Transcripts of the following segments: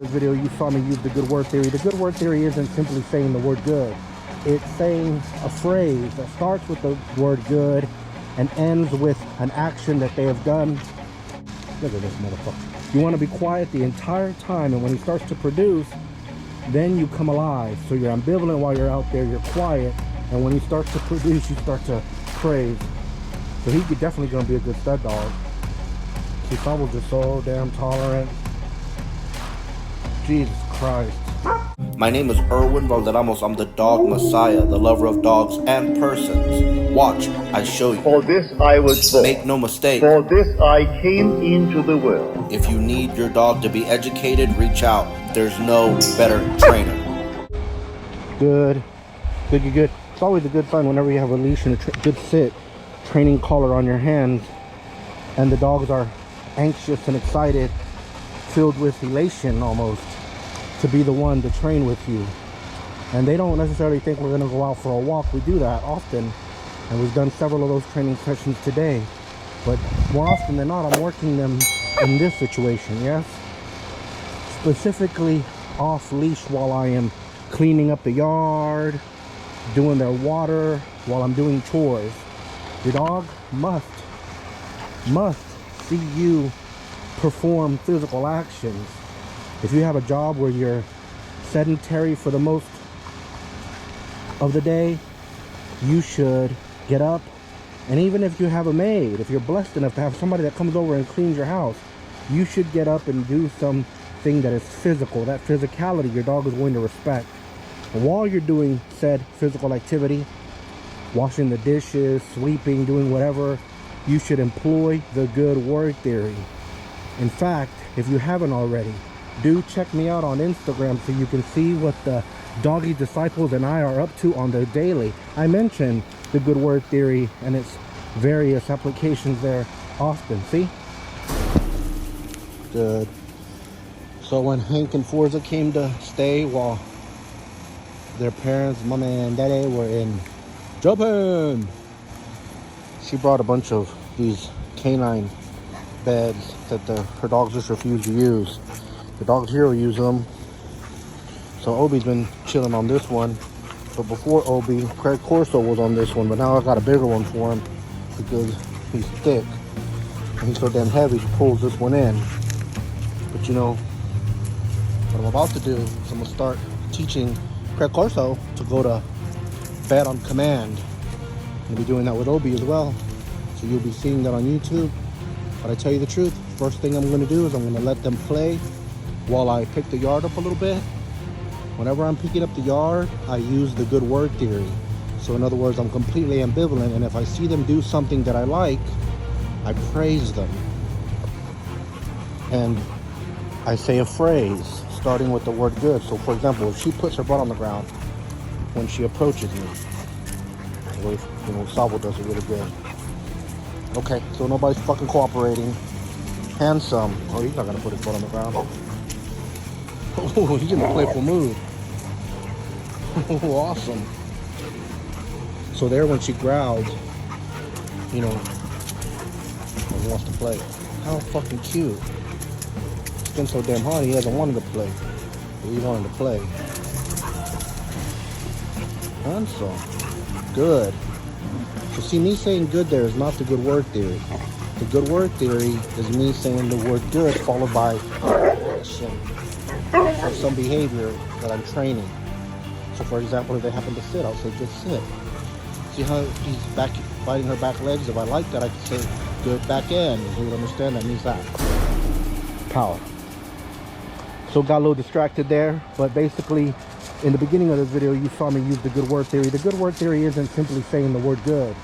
This video, you saw me use the good word theory. The good word theory isn't simply saying the word good. It's saying a phrase that starts with the word good and ends with an action that they have done. Look at this motherfucker. You want to be quiet the entire time, and when he starts to produce, then you come alive. So you're ambivalent while you're out there, you're quiet, and when he starts to produce, you start to praise. So he's definitely going to be a good stud dog. See, Fable's just so damn tolerant. Jesus Christ. My name is ErwinValderramos. I'm the dog messiah, the lover of dogs and persons. Watch, I show you. For this I was born. Make no mistake. For this I came into the world. If you need your dog to be educated, reach out. There's no better trainer. Good. It's always a good sign whenever you have a leash and a good sit, training collar on your hands, and the dogs are anxious and excited, filled with elation almost, to be the one to train with you. And they don't necessarily think we're going to go out for a walk. We do that often, and we've done several of those training sessions today. But more often than not, I'm working them in this situation, yes? Specifically off leash while I am cleaning up the yard, doing their water, while I'm doing chores. Your dog must see you perform physical actions. If you have a job where you're sedentary for the most of the day, you should get up. And even if you have a maid, if you're blessed enough to have somebody that comes over and cleans your house, you should get up and do something that is physical. That physicality your dog is going to respect. And while you're doing said physical activity, washing the dishes, sweeping, doing whatever, you should employ the good word theory. In fact, if you haven't already, do check me out on Instagram so you can see what the doggy disciples and I are up to on the daily. I mention the good word theory and its various applications there often. See? Good. So when Hank and Forza came to stay while their parents, mama and daddy, were in Japan, she brought a bunch of these canine beds that her dogs just refuse to use. The dogs here will use them. So Obi's been chilling on this one. But before Obi, Corso was on this one, but now I got a bigger one for him because he's thick and he's so damn heavy. He pulls this one in. But you know what I'm about to do is I'm gonna start teaching Corso to go to bed on command. I'm gonna be doing that with Obi as well. So you'll be seeing that on YouTube. But I tell you the truth, first thing I'm going to do is I'm going to let them play while I pick the yard up a little bit. Whenever I'm picking up the yard, I use the good word theory. So in other words, I'm completely ambivalent, and if I see them do something that I like, I praise them. And I say a phrase starting with the word good. So for example, if she puts her butt on the ground when she approaches me, you know, Sabo does it really good. Okay, so nobody's fucking cooperating. Handsome. Oh, he's not gonna put his butt on the ground. Oh, he's in a playful mood. Oh, awesome. So there, when she growls, you know, he wants to play. How fucking cute. It's been so damn hot, he hasn't wanted to play. But he wanted to play. Handsome. Good. So see, me saying good there is not the good word theory. The good word theory is me saying the word good followed by action or some behavior that I'm training. So for example, if they happen to sit, I'll say just sit. See how he's back biting her back legs? If I like that, I can say good back end. You would understand that means that. Power. So got a little distracted there, but basically in the beginning of this video, you saw me use the good word theory. The good word theory isn't simply saying the word good.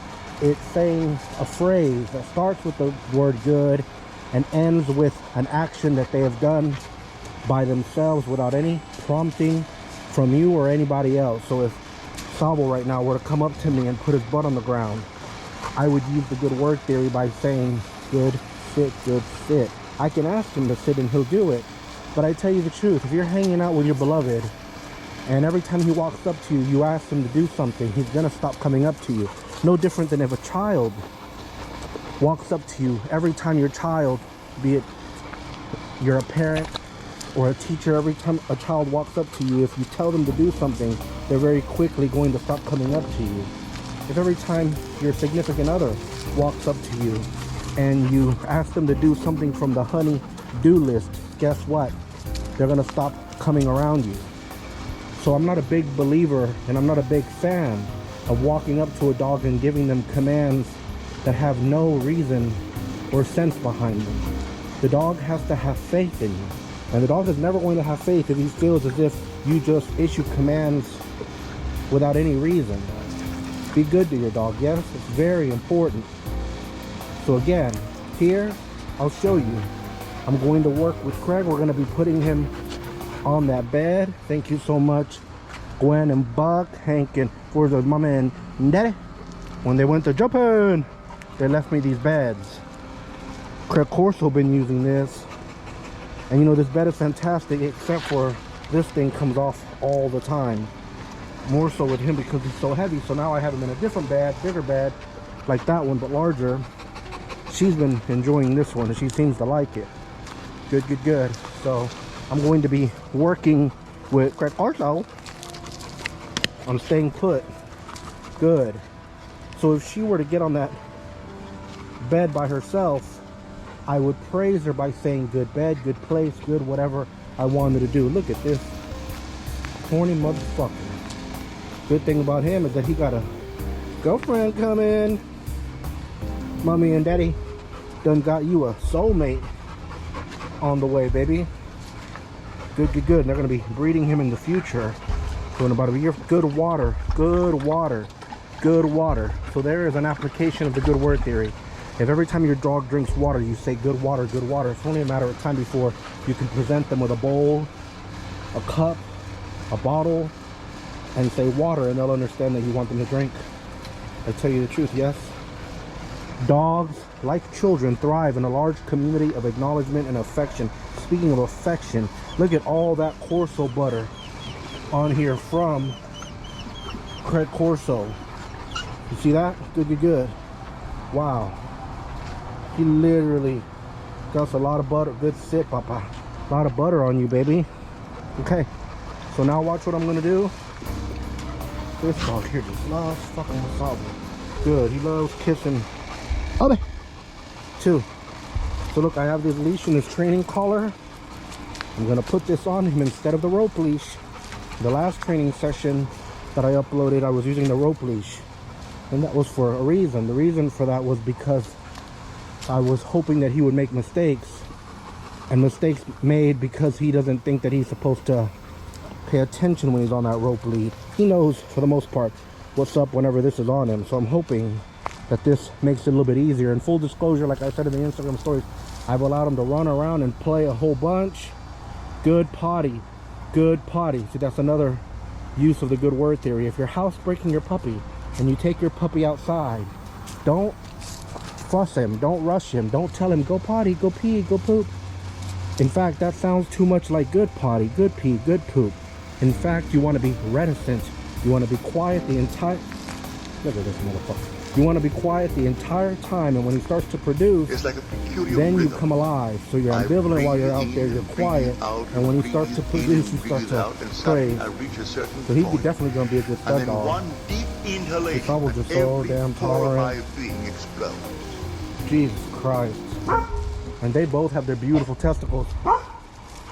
It's saying a phrase that starts with the word good and ends with an action that they have done by themselves without any prompting from you or anybody else. So if Sabo right now were to come up to me and put his butt on the ground, I would use the good word theory by saying good sit. I can ask him to sit and he'll do it. But I tell you the truth, if you're hanging out with your beloved and every time he walks up to you, you ask him to do something, he's gonna stop coming up to you. No different than if a child walks up to you. Every time your child, be it you're a parent or a teacher, every time a child walks up to you, if you tell them to do something, they're very quickly going to stop coming up to you. If every time your significant other walks up to you and you ask them to do something from the honey-do list, guess what? They're gonna stop coming around you. So I'm not a big believer and I'm not a big fan of walking up to a dog and giving them commands that have no reason or sense behind them. The dog has to have faith in you. And the dog is never going to have faith if he feels as if you just issue commands without any reason. Be good to your dog, yes, it's very important. So again, here, I'll show you. I'm going to work with Craig. We're going to be putting him on that bed. Thank you so much, Gwen and Buck, Hank, and for the mama and daddy. When they went to Japan, they left me these beds. Craig Corso been using this. And you know, this bed is fantastic, except for this thing comes off all the time. More so with him because he's so heavy. So now I have him in a different bed, bigger bed, like that one, but larger. She's been enjoying this one and she seems to like it. Good, good, good. So I'm going to be working with Craig Corso on staying put. Good. So if she were to get on that bed by herself, I would praise her by saying good bed, good place, good whatever I wanted to do. Look at this horny motherfucker. Good thing about him is that he got a girlfriend coming. Mommy and daddy done got you a soulmate on the way, baby. Good, good, good. And they're going to be breeding him in the future. So in about a year. Good water, good water, good water. So there is an application of the good word theory. If every time your dog drinks water, you say good water, it's only a matter of time before you can present them with a bowl, a cup, a bottle, and say water, and they'll understand that you want them to drink. I tell you the truth, yes. Dogs, like children, thrive in a large community of acknowledgement and affection. Speaking of affection, look at all that Corso butter on here from Craig Corso. You see that? Good, good, good. Wow. He literally got a lot of butter. Good sit, papa. A lot of butter on you, baby. Okay. So now watch what I'm going to do. This dog here just loves fucking wasabi. Good. He loves kissing. Oh, two. So look, I have this leash and this training collar. I'm going to put this on him instead of the rope leash. The last training session that I uploaded, I was using the rope leash. And that was for a reason. The reason for that was because I was hoping that he would make mistakes, and mistakes made because he doesn't think that he's supposed to pay attention when he's on that rope lead. He knows for the most part what's up whenever this is on him, so I'm hoping that this makes it a little bit easier. And full disclosure, like I said in the Instagram stories, I've allowed him to run around and play a whole bunch. Good potty, good potty. See, that's another use of the good word theory. If you're housebreaking your puppy and you take your puppy outside, don't fuss him, don't rush him, don't tell him go potty, go pee, go poop. In fact, that sounds too much like good potty, good pee, good poop. In fact, you want to be reticent. You want to be quiet the entire... Look at this motherfucker. You want to be quiet the entire time, and when he starts to produce, it's like a peculiar then rhythm. you come alive. So you're ambivalent while you're out there, you're quiet, and when he starts to produce, you start to praise. So he's definitely going to be a good stud dog. One deep inhalation, He's probably just so damn tolerant. Jesus Christ. And they both have their beautiful testicles.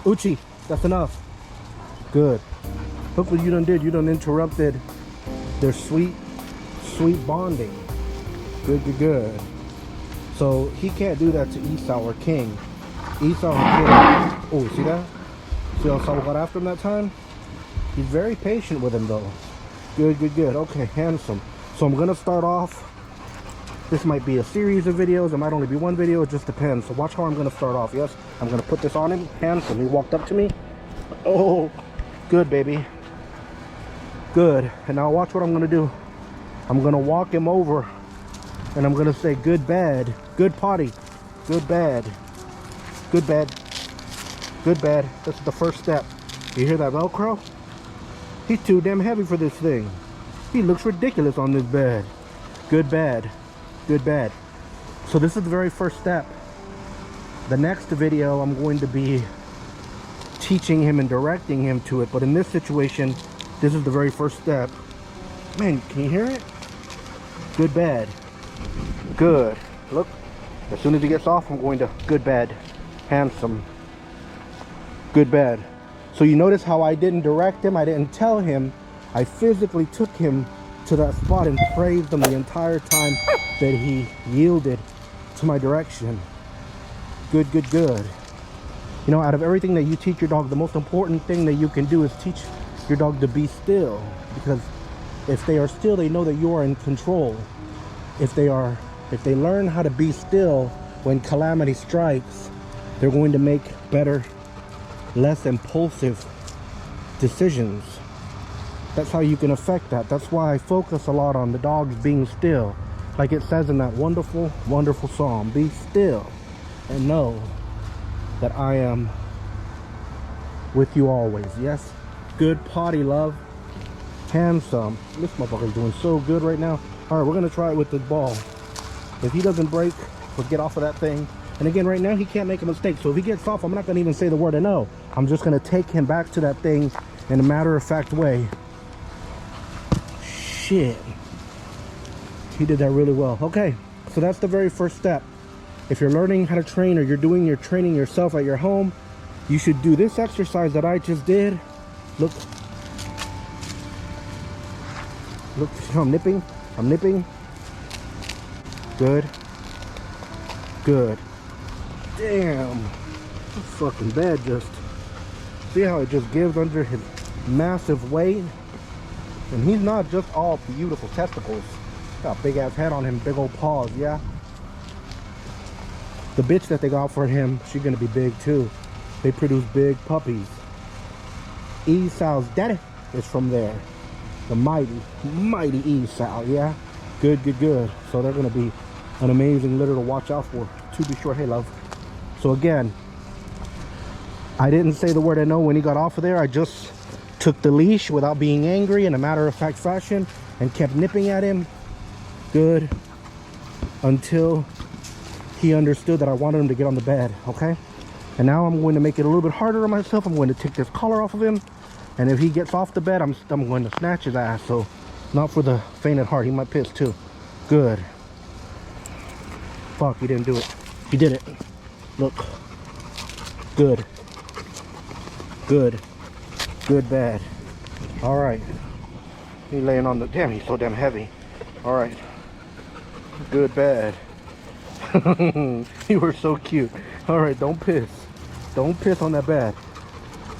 Uchi, that's enough. Good. Look what you done did. You done interrupted their sweet bonding. Good, good, good. So he can't do that to Esau or King. Esau or King. Oh, see that? See how Saul got after him that time? He's very patient with him though. Good, good, good. Okay, handsome. So I'm gonna start off. This might be a series of videos. It might only be one video. It just depends. So watch how I'm gonna start off. Yes, I'm gonna put this on him. Handsome. He walked up to me. Oh, good, baby. Good. And now watch what I'm gonna do. I'm gonna walk him over and I'm gonna say good bad, good potty, good bad, good bad, good bad. That's the first step. You hear that Velcro? He's too damn heavy for this thing. He looks ridiculous on this bed. Good bad, good bad. So this is the very first step. The next video I'm going to be teaching him and directing him to it. But in this situation, this is the very first step. Man, can you hear it? Good, bad. Good. Look, as soon as he gets off, I'm going to good, bad, handsome. Good, bad. So you notice how I didn't direct him, I didn't tell him. I physically took him to that spot and praised him the entire time that he yielded to my direction. Good, good, good. You know, out of everything that you teach your dog, the most important thing that you can do is teach your dog to be still. Because if they are still, they know that you are in control. If they learn how to be still when calamity strikes, they're going to make better, less impulsive decisions. That's how you can affect that. That's why I focus a lot on the dogs being still. Like it says in that wonderful, wonderful song, be still and know that I am with you always. Yes, good potty, love. Handsome. This motherfucker's doing so good right now. All right, we're gonna try it with the ball. If he doesn't break, we'll get off of that thing. And again, right now he can't make a mistake. So if he gets off, I'm not gonna even say the word I know. I'm just gonna take him back to that thing in a matter-of-fact way. Shit. He did that really well. Okay, so that's the very first step. If you're learning how to train or you're doing your training yourself at your home, you should do this exercise that I just did. Look, I'm nipping. Good, good. Damn, that's fucking bad. Just see how it just gives under his massive weight. And he's not just all beautiful testicles. Got a big ass head on him, big old paws, yeah. The bitch that they got for him, she's gonna be big too. They produce big puppies. Esau's daddy is from there. The mighty, mighty Esau, yeah. Good, good, good. So they're gonna be an amazing litter to watch out for, to be sure. Hey, love. So again, I didn't say the word I know when he got off of there. I just took the leash without being angry in a matter-of-fact fashion and kept nipping at him. Good. Until he understood that I wanted him to get on the bed, okay? And now I'm going to make it a little bit harder on myself. I'm going to take this collar off of him. And if he gets off the bed, I'm going to snatch his ass. So not for the faint at heart. He might piss too. Good. Fuck, he didn't do it. He did it. Look. Good. Good. Good, bad. All right. He laying on the, damn, he's so damn heavy. All right. Good, bad. You were so cute. All right, don't piss. Don't piss on that bed.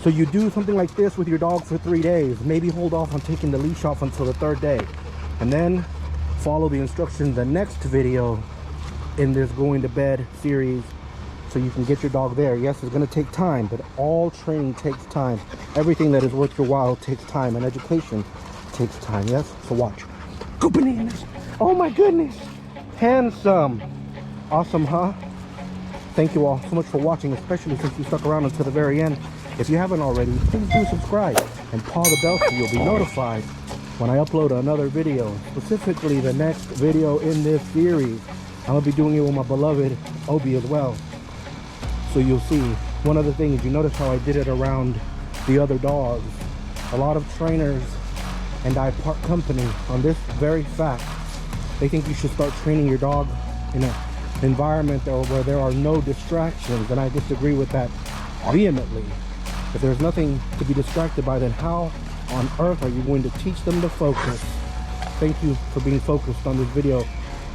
So you do something like this with your dog for 3 days. Maybe hold off on taking the leash off until the 3rd day. And then follow the instructions in the next video in this going to bed series so you can get your dog there. Yes, it's going to take time, but all training takes time. Everything that is worth your while takes time, and education takes time. Yes, so watch. Go bananas. Oh my goodness. Handsome. Awesome, huh? Thank you all so much for watching, especially since you stuck around until the very end. If you haven't already, please do subscribe and paw the bell so you'll be notified when I upload another video, specifically the next video in this series. I'm going to be doing it with my beloved Obi as well. So you'll see. One other thing is, you notice how I did it around the other dogs. A lot of trainers and I part company on this very fact. They think you should start training your dog in an environment where there are no distractions, and I disagree with that vehemently. If there's nothing to be distracted by, then how on earth are you going to teach them to focus? Thank you for being focused on this video.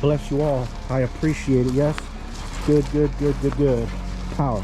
Bless you all. I appreciate it. Yes. Good, good, good, good, good. Power.